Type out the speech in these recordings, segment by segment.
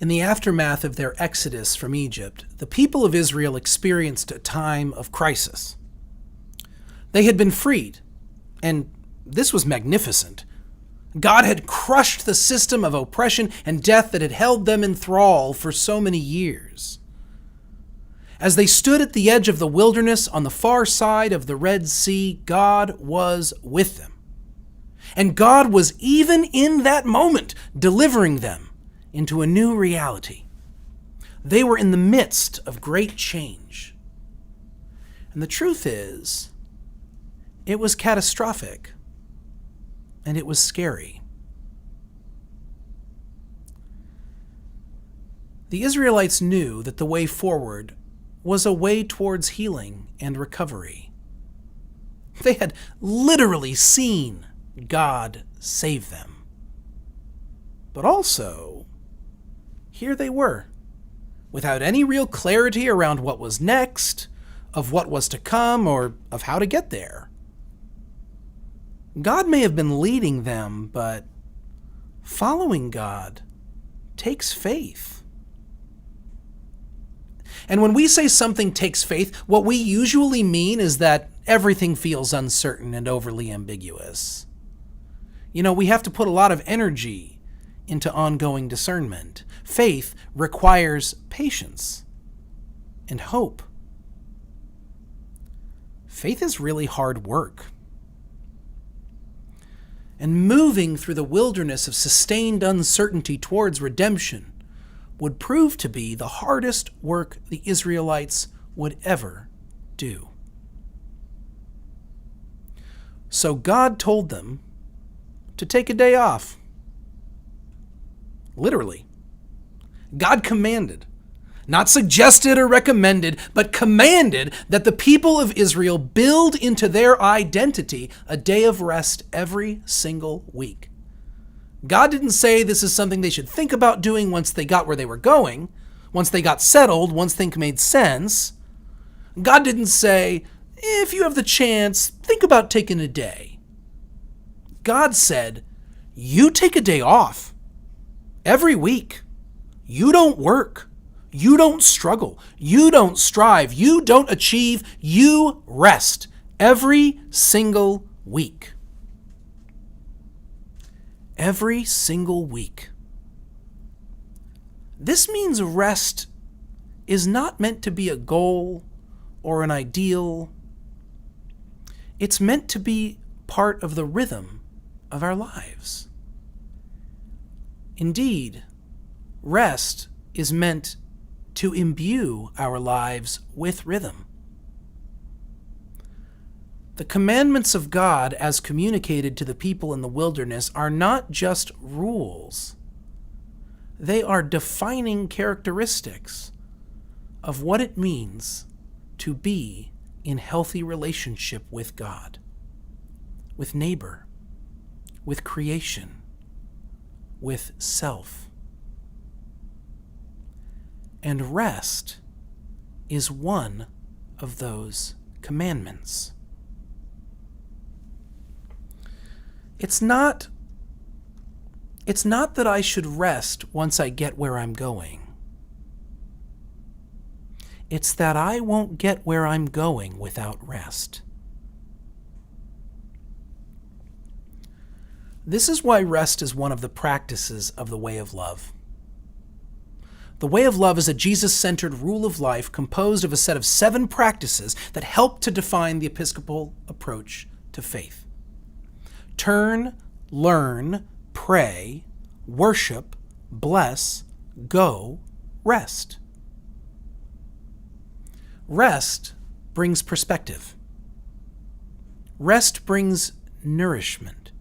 In the aftermath of their exodus from Egypt, the people of Israel experienced a time of crisis. They had been freed, and this was magnificent. God had crushed the system of oppression and death that had held them in thrall for so many years. As they stood at the edge of the wilderness on the far side of the Red Sea, God was with them. And God was even in that moment delivering them into a new reality. They were in the midst of great change. And the truth is, it was catastrophic, and it was scary. The Israelites knew that the way forward was a way towards healing and recovery. They had literally seen God save them. But also, here they were, without any real clarity around what was next, of what was to come, or of how to get there. God may have been leading them, but following God takes faith. And when we say something takes faith, what we usually mean is that everything feels uncertain and overly ambiguous. We have to put a lot of energy into ongoing discernment. Faith requires patience and hope. Faith is really hard work. And moving through the wilderness of sustained uncertainty towards redemption would prove to be the hardest work the Israelites would ever do. So God told them to take a day off. Literally. God commanded, not suggested or recommended, but commanded that the people of Israel build into their identity a day of rest every single week. God didn't say this is something they should think about doing once they got where they were going, once they got settled, once things made sense. God didn't say, if you have the chance, think about taking a day. God said, you take a day off every week. You don't work. You don't struggle. You don't strive. You don't achieve. You rest every single week. Every single week. This means rest is not meant to be a goal or an ideal. It's meant to be part of the rhythm of our lives. Indeed, rest is meant to imbue our lives with rhythm. The commandments of God as communicated to the people in the wilderness are not just rules. They are defining characteristics of what it means to be in healthy relationship with God, with neighbor, with creation, with self. And rest is one of those commandments. It's not that I should rest once I get where I'm going. It's that I won't get where I'm going without rest. This is why rest is one of the practices of the way of love. The way of love is a Jesus-centered rule of life composed of a set of 7 practices that help to define the Episcopal approach to faith. Turn, learn, pray, worship, bless, go, rest. Rest brings perspective. Rest brings nourishment.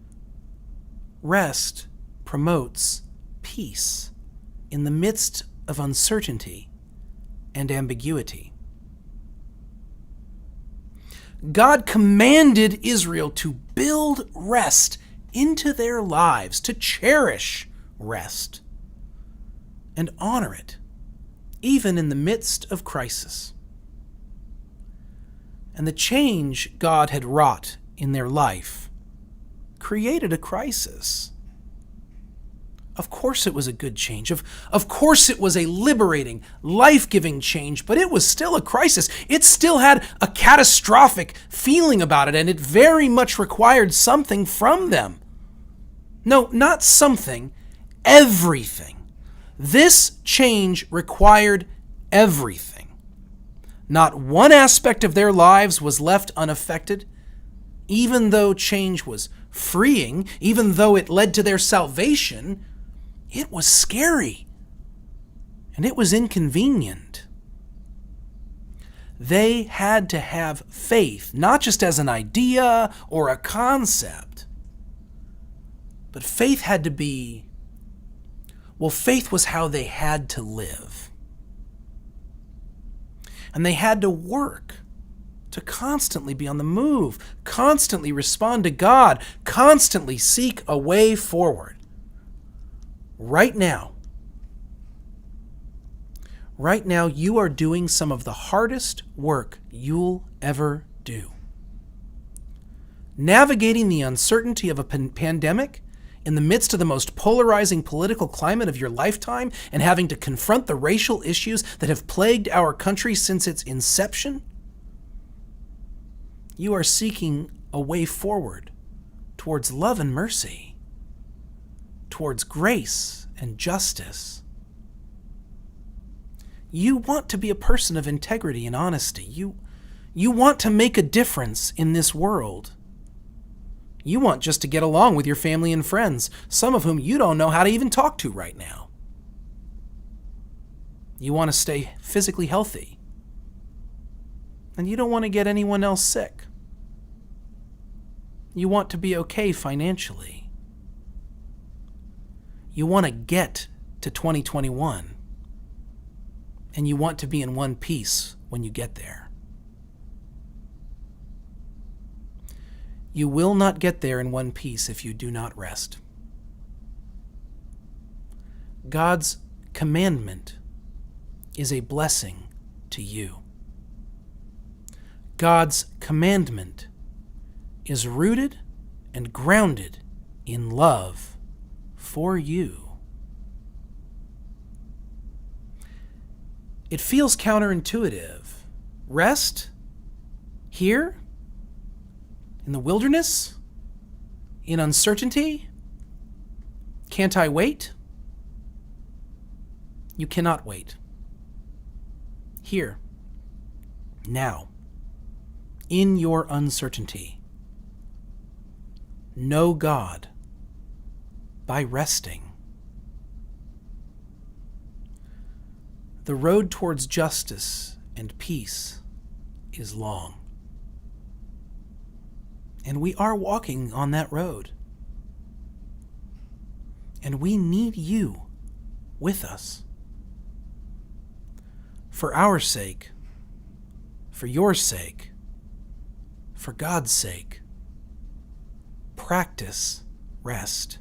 Rest promotes peace in the midst of uncertainty and ambiguity. God commanded Israel to build rest into their lives, to cherish rest and honor it, even in the midst of crisis. And the change God had wrought in their life created a crisis. Of course it was a good change. Of course it was a liberating, life-giving change, but it was still a crisis. It still had a catastrophic feeling about it, and it very much required something from them. No, not something, everything. This change required everything. Not one aspect of their lives was left unaffected. Even though change was freeing, even though it led to their salvation, it was scary, and it was inconvenient. They had to have faith, not just as an idea or a concept, but faith had to be, faith was how they had to live. And they had to work to constantly be on the move, constantly respond to God, constantly seek a way forward. Right now, you are doing some of the hardest work you'll ever do. Navigating the uncertainty of a pandemic in the midst of the most polarizing political climate of your lifetime and having to confront the racial issues that have plagued our country since its inception, you are seeking a way forward towards love and mercy, towards grace and justice. You want to be a person of integrity and honesty. You want to make a difference in this world. You want just to get along with your family and friends, some of whom you don't know how to even talk to right now. You want to stay physically healthy. And you don't want to get anyone else sick. You want to be okay financially. You want to get to 2021, and you want to be in one piece when you get there. You will not get there in one piece if you do not rest. God's commandment is a blessing to you. God's commandment is rooted and grounded in love for you. It feels counterintuitive. Rest? Here? In the wilderness? In uncertainty? Can't I wait? You cannot wait. Here. Now. In your uncertainty. Know God by resting. The road towards justice and peace is long. And we are walking on that road. And we need you with us. For our sake, for your sake, for God's sake, practice rest.